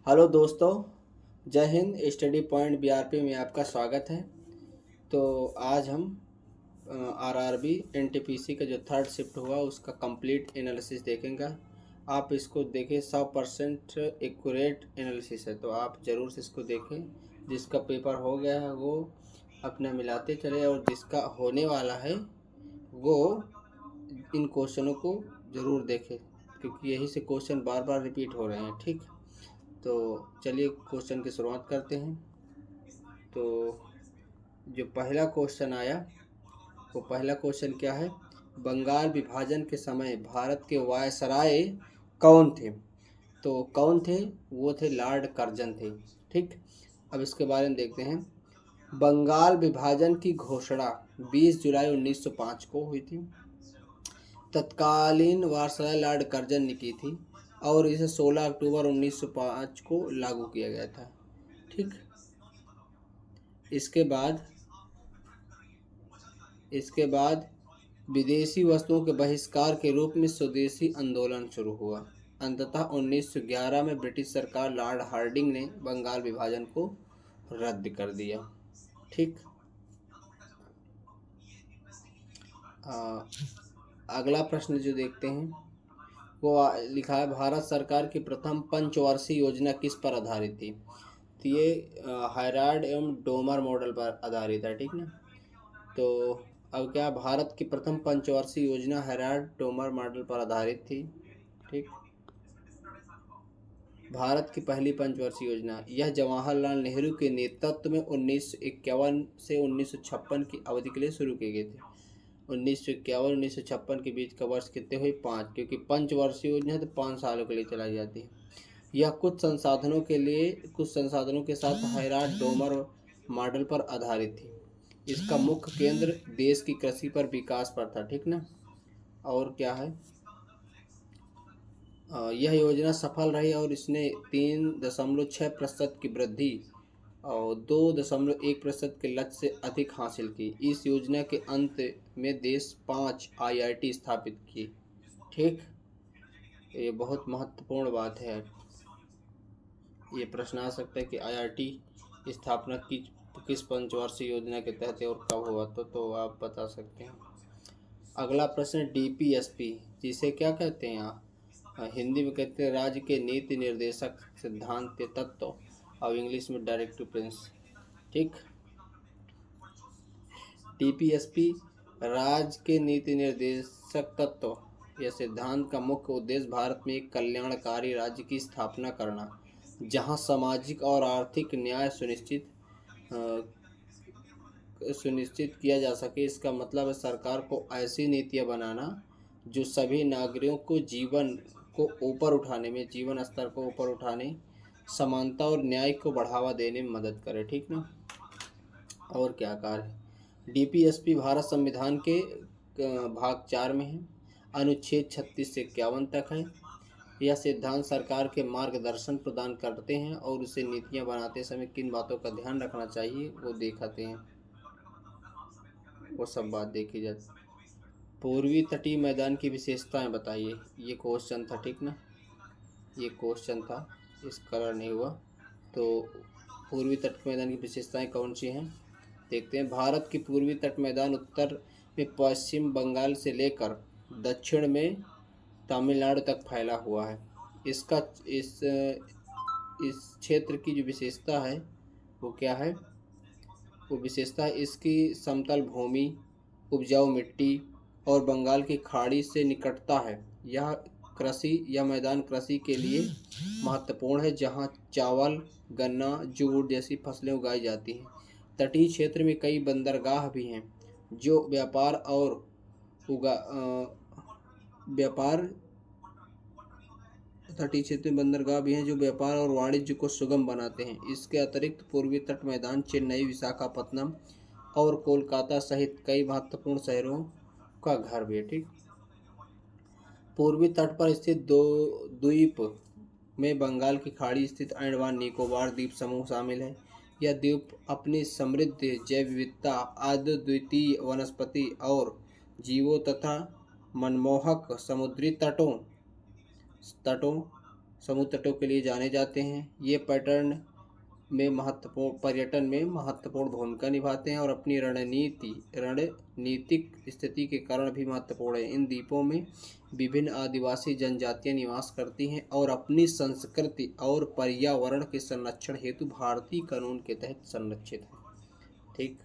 Hello दोस्तों, जय Hind. Study point BRP में आपका स्वागत है। तो आज हम आरआरबी एनटीपीसी का जो थर्ड शिफ्ट हुआ उसका कंप्लीट एनालिसिस देखेंगे। आप इसको देखें, 100% एक्यूरेट एनालिसिस है, तो आप ज़रूर से इसको देखें। जिसका पेपर हो गया है वो अपना मिलाते चले, और जिसका होने वाला है वो इन क्वेश्चनों को ज़रूर देखें, क्योंकि यही से क्वेश्चन बार बार रिपीट हो रहे हैं। ठीक, तो चलिए क्वेश्चन की शुरुआत करते हैं। तो जो पहला क्वेश्चन आया, वो पहला क्वेश्चन क्या है? बंगाल विभाजन के समय भारत के वायसराय कौन थे? तो कौन थे? वो थे लॉर्ड कर्जन थे। ठीक, अब इसके बारे में देखते हैं। बंगाल विभाजन की घोषणा 20 जुलाई 1905 को हुई थी। तत्कालीन वायसराय लॉर्ड कर्जन ने की थी, और इसे 16 अक्टूबर 1905 को लागू किया गया था। ठीक, इसके बाद विदेशी वस्तुओं के बहिष्कार के रूप में स्वदेशी आंदोलन शुरू हुआ। अंततः 1911 में ब्रिटिश सरकार लॉर्ड हार्डिंग ने बंगाल विभाजन को रद्द कर दिया। ठीक, अगला प्रश्न जो देखते हैं वो लिखा है, भारत सरकार की प्रथम पंचवर्षीय योजना किस पर आधारित थी? तो ये हायरार्ड एवं डोमर मॉडल पर आधारित है। ठीक ना, तो अब क्या, भारत की प्रथम पंचवर्षीय योजना हैराल्ड डोमर मॉडल पर आधारित थी। ठीक, भारत की पहली पंचवर्षीय योजना यह जवाहरलाल नेहरू के नेतृत्व में 1951 से 1956 की अवधि के लिए शुरू की गई थी। 1951-1956 के बीच का वर्ष कितने हुए? 5, क्योंकि पंचवर्षीय योजना तो 5 सालों के लिए चलाई जाती है। यह कुछ संसाधनों के साथ हैराल्ड डोमर मॉडल पर आधारित थी। इसका मुख्य केंद्र देश की कृषि पर विकास पर था। ठीक ना, और क्या है, यह योजना सफल रही और इसने 3.6% की वृद्धि और 2.1% के लक्ष्य से अधिक हासिल की। इस योजना के अंत में देश 5 आईआईटी स्थापित किए। ठीक, ये बहुत महत्वपूर्ण बात है। ये प्रश्न आ सकता है कि आईआईटी स्थापना की किस पंचवर्षीय योजना के तहत है और कब हुआ, तो आप बता सकते हैं। अगला प्रश्न, डीपीएसपी जिसे क्या कहते हैं? यहाँ हिंदी में कहते हैं राज्य के नीति निर्देशक सिद्धांत तत्व, और इंग्लिश में डायरेक्टिव प्रिंस। ठीक, डीपीएसपी राज्य के नीति निर्देशक तत्व या सिद्धांत का मुख्य उद्देश्य भारत में एक कल्याणकारी राज्य की स्थापना करना, जहां सामाजिक और आर्थिक न्याय सुनिश्चित किया जा सके। इसका मतलब है सरकार को ऐसी नीतियां बनाना जो सभी नागरिकों को जीवन स्तर को ऊपर उठाने, समानता और न्याय को बढ़ावा देने में मदद करे। ठीक ना, और क्या कार्य है? डीपीएसपी भारत संविधान के भाग 4 में है, अनुच्छेद 36 से 51 तक है। यह सिद्धांत सरकार के मार्गदर्शन प्रदान करते हैं और उसे नीतियां बनाते समय किन बातों का ध्यान रखना चाहिए वो दिखाते हैं, वो सब बात देखी जाती। पूर्वी तटीय मैदान की विशेषताएं बताइए, ये क्वेश्चन था। ठीक ना, ये क्वेश्चन था, इस कलर नहीं हुआ। तो पूर्वी तट मैदान की विशेषताएं कौन सी हैं देखते हैं। भारत की पूर्वी तट मैदान उत्तर में पश्चिम बंगाल से लेकर दक्षिण में तमिलनाडु तक फैला हुआ है। इसका इस क्षेत्र की जो विशेषता है वो क्या है? वो विशेषता है इसकी समतल भूमि, उपजाऊ मिट्टी और बंगाल की खाड़ी से निकटता है। यह मैदान कृषि के लिए महत्वपूर्ण है, जहाँ चावल, गन्ना, जूट जैसी फसलें उगाई जाती हैं। तटीय क्षेत्र में कई बंदरगाह भी हैं जो व्यापार व्यापार और वाणिज्य को सुगम बनाते हैं। इसके अतिरिक्त पूर्वी तट मैदान चेन्नई, विशाखापत्तनम और कोलकाता सहित कई महत्वपूर्ण शहरों का घर भी है। ठीक, पूर्वी तट पर स्थित दो द्वीप में बंगाल की खाड़ी स्थित अंडमान निकोबार द्वीप समूह शामिल है। यह द्वीप अपनी समृद्ध जैव विविधता, अद्वितीय वनस्पति और जीवों तथा मनमोहक समुद्री तटों समुद्र तटों के लिए जाने जाते हैं। ये पर्यटन में महत्वपूर्ण भूमिका निभाते हैं और अपनी रणनीतिक स्थिति के कारण भी महत्वपूर्ण है। इन द्वीपों में विभिन्न आदिवासी जनजातियां निवास करती हैं और अपनी संस्कृति और पर्यावरण के संरक्षण हेतु भारतीय कानून के तहत संरक्षित हैं। ठीक।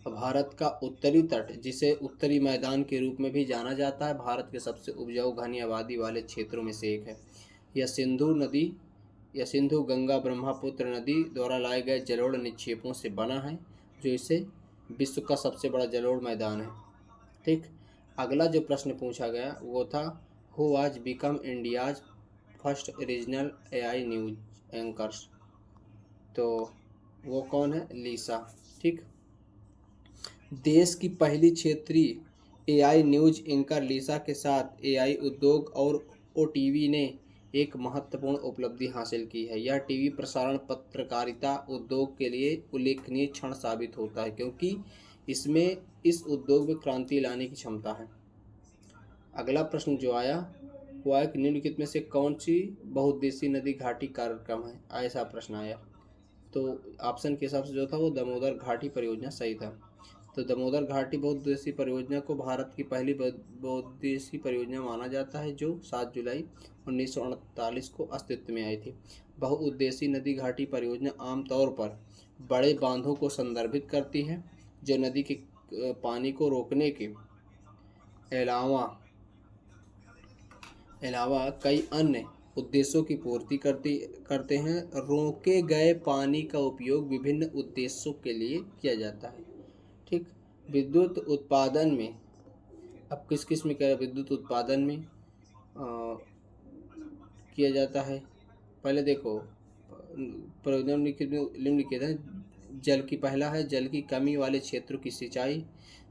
भारत का उत्तरी तट, जिसे उत्तरी मैदान के रूप में भी जाना जाता है, भारत के सबसे उपजाऊ घनी आबादी वाले क्षेत्रों में से एक है। यह सिंधु गंगा ब्रह्मपुत्र नदी द्वारा लाए गए जलोढ़ निक्षेपों से बना है, जो इसे विश्व का सबसे बड़ा जलोढ़ मैदान है। ठीक। अगला जो प्रश्न पूछा गया वो था, who was become India's first regional AI news anchors. तो वो कौन है? लीसा। ठीक। देश की पहली क्षेत्रीय एआई न्यूज एंकर लीसा के साथ एआई उद्योग और ओटीवी ने एक महत्वपूर्ण उपलब्धि हासिल की है। यह टीवी प्रसारण पत्रकारिता उद्योग के लिए उल्लेखनीय क्षण साबित होता है, क्योंकि इसमें इस उद्योग में क्रांति लाने की क्षमता है। अगला प्रश्न जो आया वो आया कि निम्नलिखित में से कौन सी बहुउद्देशीय नदी घाटी कार्यक्रम है, ऐसा प्रश्न आया। तो ऑप्शन के हिसाब से जो था वो दामोदर घाटी परियोजना सही था। तो दामोदर घाटी बहुउद्देशीय परियोजना को भारत की पहली बहुउद्देशीय परियोजना माना जाता है, जो 7 जुलाई 1948 को अस्तित्व में आई थी। बहुउद्देशीय नदी घाटी परियोजना आमतौर पर बड़े बांधों को संदर्भित करती है, जो नदी के पानी को रोकने के अलावा कई अन्य उद्देश्यों की पूर्ति करते हैं। रोके गए पानी का उपयोग विभिन्न उद्देश्यों के लिए किया जाता है। ठीक। विद्युत उत्पादन में अब किस किस में क्या विद्युत उत्पादन में किया जाता है? पहले देखो, परियोजना निम्नलिखित है। जल की पहला है जल की कमी वाले क्षेत्रों की सिंचाई,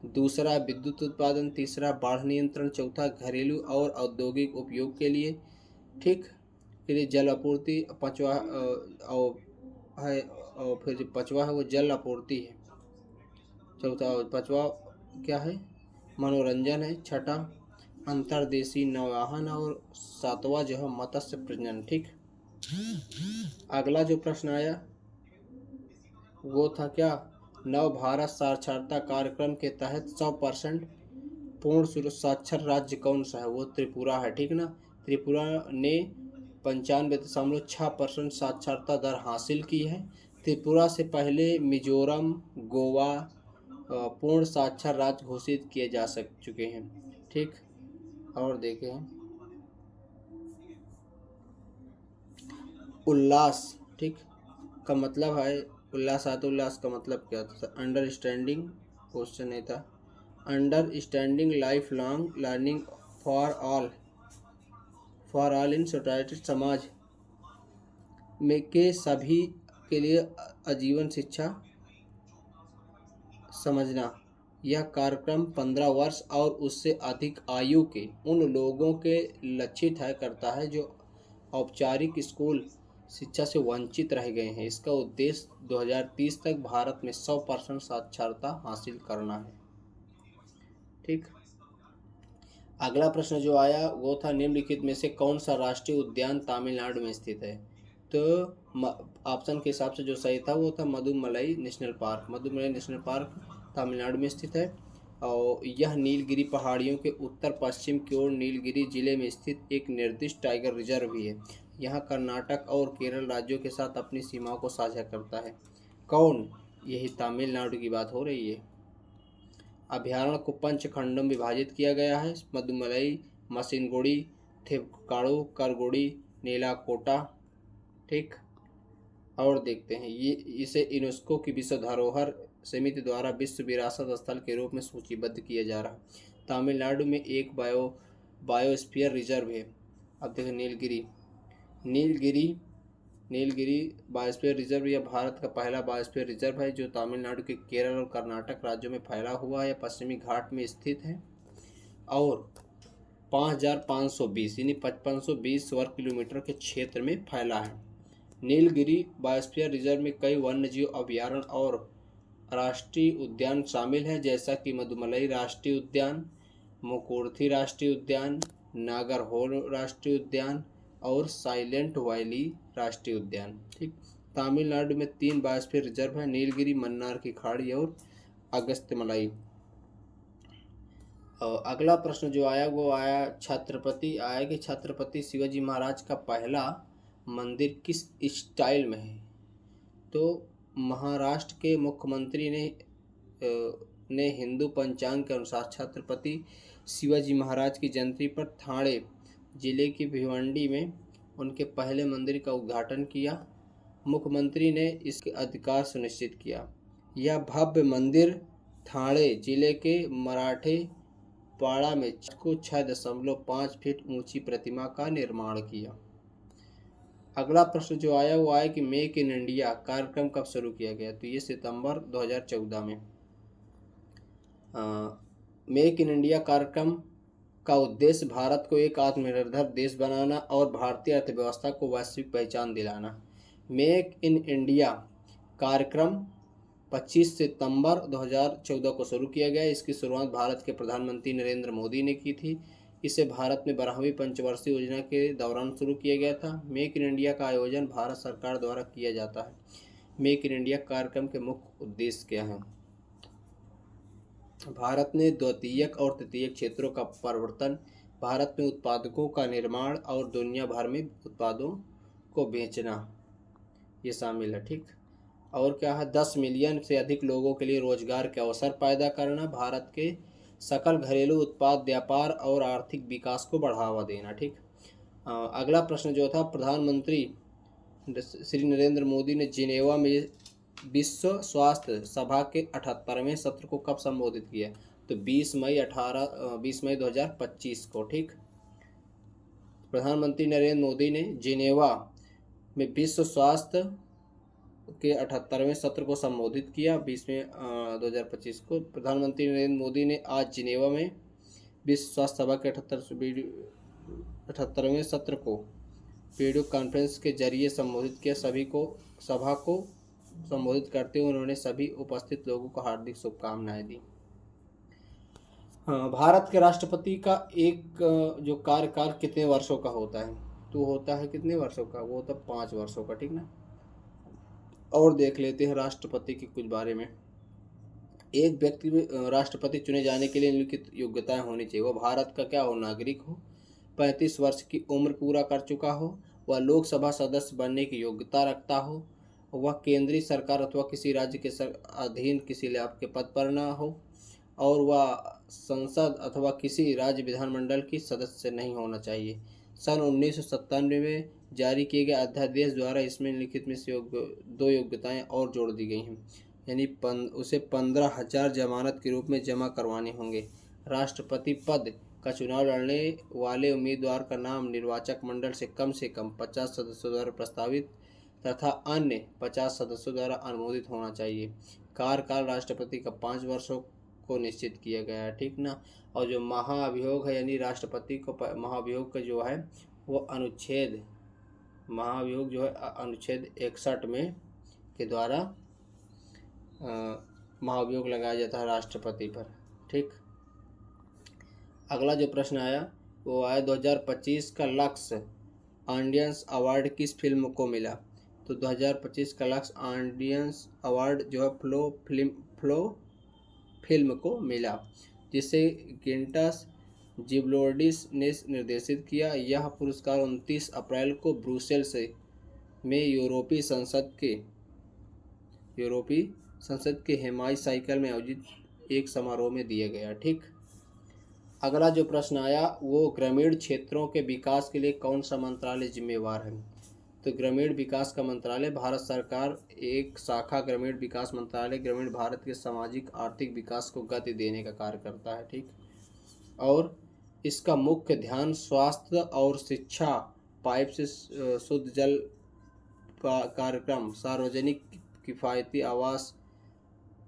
दूसरा विद्युत उत्पादन, तीसरा बाढ़ नियंत्रण, चौथा घरेलू और औद्योगिक उपयोग के लिए। ठीक। फिर जल आपूर्ति, पांचवा है, और फिर जो पांचवा है वो जल आपूर्ति है। चौथा पांचवा क्या है? मनोरंजन है। छठा अंतर्देशीय नौयान और सातवां जो है मत्स्य प्रजनन। ठीक। अगला जो प्रश्न आया वो था क्या? नव भारत साक्षरता कार्यक्रम के तहत 100% पूर्ण साक्षर राज्य कौन सा है? वो त्रिपुरा है। ठीक ना। त्रिपुरा ने 95.6% साक्षरता दर हासिल की है। त्रिपुरा से पहले मिजोरम, गोवा पूर्ण साक्षर राज्य घोषित किए जा चुके हैं। ठीक। और देखें उल्लास, ठीक, का मतलब है उल्लास का मतलब क्या था? अंडरस्टैंडिंग क्वेश्चन नहीं था। Understanding life long learning for all in society, समाज में के सभी के लिए आजीवन शिक्षा समझना। यह कार्यक्रम 15 वर्ष और उससे अधिक आयु के उन लोगों के लक्ष्य तय करता है जो औपचारिक स्कूल शिक्षा से वंचित रह गए हैं। इसका उद्देश्य 2030 तक भारत में 100% साक्षरता हासिल करना है। ठीक। अगला प्रश्न जो आया वो था, निम्नलिखित में से कौन सा राष्ट्रीय उद्यान तमिलनाडु में स्थित है? तो ऑप्शन के हिसाब से जो सही था वो था Mudumalai national park. Mudumalai national park Tamil Nadu में स्थित है और यह नीलगिरी पहाड़ियों के उत्तर पश्चिम की ओर नीलगिरी जिले में स्थित एक निर्दिष्ट टाइगर रिजर्व भी है। यह कर्नाटक और केरल राज्यों के साथ अपनी सीमाओं को साझा करता है। कौन? यही तमिलनाडु की बात हो रही है। अभयारण्य को 5 खंडों में विभाजित किया गया है: मदुमलाई, मसिनगुड़ी, थिपकाड़ू, करगुड़ी, नीलाकोटा। ठीक। और देखते हैं इसे यूनेस्को की विश्व धरोहर समिति द्वारा विश्व विरासत स्थल के रूप में सूचीबद्ध किया जा रहा है। तमिलनाडु में एक बायोस्फीयर रिजर्व है। अब देखो नीलगिरी बायोस्फीयर रिजर्व यह भारत का पहला बायोस्फीयर रिजर्व है जो तमिलनाडु के केरल और कर्नाटक राज्यों में फैला हुआ है। पश्चिमी घाट में स्थित है और 5520 यानी 5520 वर्ग किलोमीटर के क्षेत्र में फैला है। नीलगिरी बायोस्फीयर रिजर्व में कई वन्यजीव अभयारण्य और राष्ट्रीय उद्यान शामिल हैं, जैसा कि मदुमलाई राष्ट्रीय उद्यान, मुकुर्थी राष्ट्रीय उद्यान, नागरहोल राष्ट्रीय उद्यान, और साइलेंट वैली राष्ट्रीय उद्यान। ठीक। तमिलनाडु में 3 बायोस्फीयर रिजर्व है, नीलगिरी, मन्नार की खाड़ी और अगस्त्यमलाई। और अगला प्रश्न जो आया वो आया कि छत्रपति शिवाजी महाराज का पहला मंदिर किस स्टाइल में है। तो महाराष्ट्र के मुख्यमंत्री ने हिंदू पंचांग के अनुसार छत्रपति शिवाजी महाराज की जयंती पर ठाणे जिले की भिवंडी में उनके पहले मंदिर का उद्घाटन किया। मुख्यमंत्री ने इसके अधिकार सुनिश्चित किया। यह भव्य मंदिर ठाणे जिले के मराठे पाड़ा में 6.5 फीट ऊंची प्रतिमा का निर्माण किया। अगला प्रश्न जो आया वो आया कि मेक इन इंडिया कार्यक्रम कब शुरू किया गया। तो ये सितंबर 2014 में। मेक इन इंडिया कार्यक्रम का उद्देश्य भारत को एक आत्मनिर्भर देश बनाना और भारतीय अर्थव्यवस्था को वैश्विक पहचान दिलाना। मेक इन इंडिया कार्यक्रम 25 सितंबर 2014 को शुरू किया गया। इसकी शुरुआत भारत के प्रधानमंत्री नरेंद्र मोदी ने की थी। इसे भारत में 12वीं पंचवर्षीय योजना के दौरान शुरू किया गया था। मेक इन इंडिया का आयोजन भारत सरकार द्वारा किया जाता है। मेक इन इंडिया कार्यक्रम के मुख्य उद्देश्य क्या हैं। भारत में द्वितीयक और तृतीयक क्षेत्रों का परिवर्तन, भारत में उत्पादकों का निर्माण और दुनिया भर में उत्पादों को बेचना, ये शामिल है। ठीक। और क्या है, 10 मिलियन से अधिक लोगों के लिए रोजगार के अवसर पैदा करना, भारत के सकल घरेलू उत्पाद व्यापार और आर्थिक विकास को बढ़ावा देना। ठीक। अगला प्रश्न जो था, प्रधानमंत्री श्री नरेंद्र मोदी ने जिनेवा में विश्व स्वास्थ्य सभा के 78वें सत्र को कब संबोधित किया। तो 20 मई 2025 को। ठीक। प्रधानमंत्री नरेंद्र मोदी ने जिनेवा में विश्व स्वास्थ्य के 78वें सत्र को संबोधित किया 20 मई 2025 को। प्रधानमंत्री नरेंद्र मोदी ने आज जिनेवा में विश्व स्वास्थ्य सभा के 78वें सत्र को वीडियो कॉन्फ्रेंस के जरिए संबोधित किया। सभा को संबोधित करते हुए उन्होंने सभी उपस्थित लोगों को हार्दिक शुभकामनाएं दी। भारत के राष्ट्रपति का एक जो कार्यकाल कितने वर्षों का होता है। तो होता है कितने वर्षों का, वो होता 5 वर्षों का। ठीक ना। और देख लेते हैं राष्ट्रपति के कुछ बारे में। एक व्यक्ति राष्ट्रपति चुने जाने के लिए निम्नलिखित योग्यताएं होनी चाहिए। वह भारत का क्या हो, नागरिक हो, 35 वर्ष की उम्र पूरा कर चुका हो, वह लोकसभा सदस्य बनने की योग्यता रखता हो, वह केंद्रीय सरकार अथवा किसी राज्य के अधीन किसी लाभ के पद पर न हो, और वह संसद अथवा किसी राज्य विधानमंडल की सदस्य नहीं होना चाहिए। सन 1997 में जारी किए गए अध्यादेश द्वारा इसमें लिखित में से 2 योग्यताएं और जोड़ दी गई हैं, यानी उसे 15,000 जमानत के रूप में जमा करवाने होंगे। राष्ट्रपति पद का चुनाव लड़ने वाले उम्मीदवार का नाम निर्वाचक मंडल से कम 50 सदस्यों द्वारा प्रस्तावित तथा अन्य 50 सदस्यों द्वारा अनुमोदित होना चाहिए। कार्यकाल राष्ट्रपति का 5 वर्षों को निश्चित किया गया है। ठीक ना। और जो महाभियोग है, यानी राष्ट्रपति को महाभियोग का जो है वो अनुच्छेद 61 में के द्वारा महाभियोग लगाया जाता है राष्ट्रपति पर। ठीक। अगला जो प्रश्न आया वो आया 2025 का लक्ष्य ऑडियंस अवार्ड किस फिल्म को मिला। तो 2025 का लक्ष्य ऑडियंस अवार्ड जो है फ्लो फिल्म को मिला, जिसे गिंटस जिब्लोडिस ने निर्देशित किया। यह पुरस्कार 29 अप्रैल को ब्रुसेल्स में यूरोपीय संसद के हेमाई साइकिल में आयोजित एक समारोह में दिया गया। ठीक। अगला जो प्रश्न आया वो ग्रामीण क्षेत्रों के विकास के लिए कौन सा मंत्रालय जिम्मेवार है। तो ग्रामीण विकास का मंत्रालय भारत सरकार एक शाखा ग्रामीण विकास मंत्रालय ग्रामीण भारत के सामाजिक आर्थिक विकास को गति देने का कार्य करता है। ठीक। और इसका मुख्य ध्यान स्वास्थ्य और शिक्षा, पाइप से शुद्ध जल कार्यक्रम, सार्वजनिक किफ़ायती आवास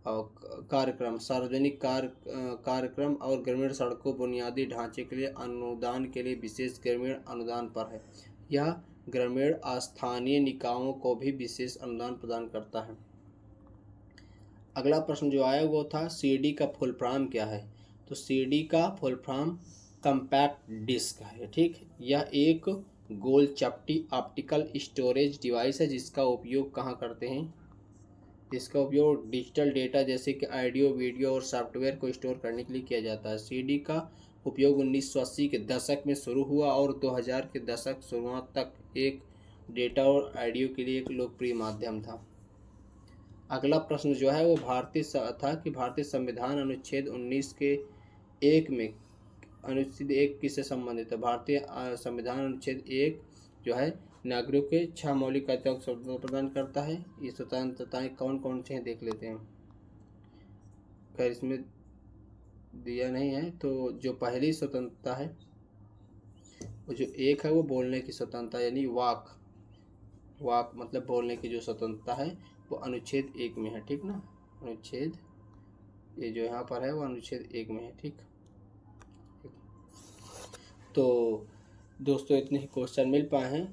कार्यक्रम, सार्वजनिक कार्यक्रम और ग्रामीण सड़कों बुनियादी ढांचे के लिए अनुदान के लिए विशेष ग्रामीण अनुदान पर है। यह ग्रामीण स्थानीय निकायों को भी विशेष अनुदान प्रदान करता है। अगला प्रश्न जो आया वो था सीडी का फुल फॉर्म क्या है। तो सीडी का फुल फॉर्म कम्पैक्ट डिस्क है। ठीक। यह एक गोल चपटी ऑप्टिकल स्टोरेज डिवाइस है जिसका उपयोग कहाँ करते हैं? इसका उपयोग डिजिटल डेटा जैसे कि ऑडियो वीडियो और सॉफ्टवेयर को स्टोर करने के लिए किया जाता है। सीडी का उपयोग 1980 के दशक में शुरू हुआ और 2000 के दशक शुरुआत तक एक डेटा और ऑडियो के लिए एक लोकप्रिय माध्यम था। अगला प्रश्न जो है वो था कि भारतीय संविधान अनुच्छेद 19 के एक में अनुच्छेद 1 किससे संबंधित है? भारतीय संविधान अनुच्छेद 1 जो है नागरिकों के 6 मौलिक अधिकारों को स्वतंत्रता प्रदान करता है। ये स्वतंत्रताएं कौन कौन से हैं देख लेते हैं। खैर इसमें दिया नहीं है, तो जो पहली स्वतंत्रता है वो जो एक है वो बोलने की स्वतंत्रता यानी वाक मतलब बोलने की जो स्वतंत्रता है वो अनुच्छेद 1 में है, ठीक ना। अनुच्छेद ये जो यहाँ पर है वो अनुच्छेद 1 में है, ठीक। तो दोस्तों इतने ही क्वेश्चन मिल पाए हैं।